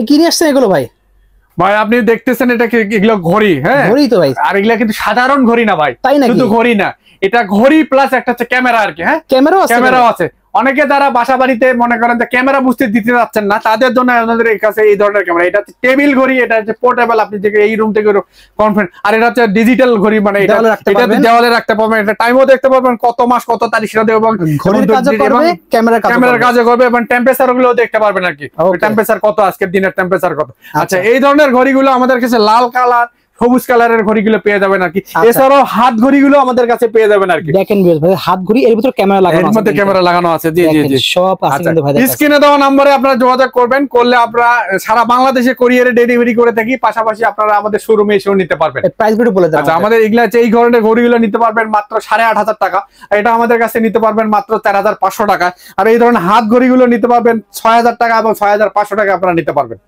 কি নিয়ে আসছেন এগুলো ভাই? ভাই আপনি দেখতেছেন এটা এগুলো ঘড়ি, হ্যাঁ ঘড়ি তো ভাই। আর এগুলা কিন্তু সাধারণ ঘড়ি না ভাই, তাই নাকি? শুধু ঘড়ি না, এটা ঘড়ি প্লাস একটা হচ্ছে ক্যামেরা আর কি। হ্যাঁ, ক্যামেরাও আছে। অনেকে যারা বাসা বাড়িতে মনে করেন যে ক্যামেরা বুঝতে দিতে যাচ্ছেন না, তাদের জন্য আমাদের কাছে এই ধরনের ক্যামেরা। এটা হচ্ছে টেবিল ঘড়ি, এটা হচ্ছে পোর্টেবল, আপনি যে এই রুম থেকে কনফারেন্স। আর এটা হচ্ছে ডিজিটাল ঘড়ি, মানে এটা দেওয়ালে রাখতে পারবেন, এটা টাইমও দেখতে পারবেন, কত মাস কত তারিখ সেটা দেবো, এবং ক্যামেরার কাজও করবে, এবং টেম্পারেচার গুলো দেখতে পারবেন আর কি, টেম্পারেচার কত, আজকের দিনের টেম্পারেচার কত। আচ্ছা, এই ধরনের ঘড়িগুলো আমাদের কাছে লাল কালার, সবুজ কালারের ঘড়িগুলো পেয়ে যাবেন আর কি। এছাড়াও হাত ঘড়িগুলো আমাদের কাছে পেয়ে যাবেন আর কি। দেখেন ভাই, হাত ঘড়ি এর ভিতরে ক্যামেরা লাগানো আছে, এর মধ্যে ক্যামেরা লাগানো আছে। জি জি জি, সব আছে কিন্তু ভাই। স্ক্রিনে দেওয়া নম্বরে আপনারা যোগাযোগ করবেন, করলে আপনারা সারা বাংলাদেশে কুরিয়ারে ডেলিভারি করে থাকি। পাশাপাশি আপনারা আমাদের শোরুমে এসেও নিতে পারবেন। প্রাইসগুলো বলে দেন। আচ্ছা, আমাদের এগুলা এই ধরনের ঘড়িগুলো নিতে পারবেন মাত্র 8,500 টাকা, এটা আমাদের কাছে নিতে পারবেন মাত্র 4,500 টাকা। আর এই ধরনের হাত ঘড়িগুলো নিতে পারবেন 6,000 টাকা এবং 6,500 টাকা আপনারা নিতে পারবেন।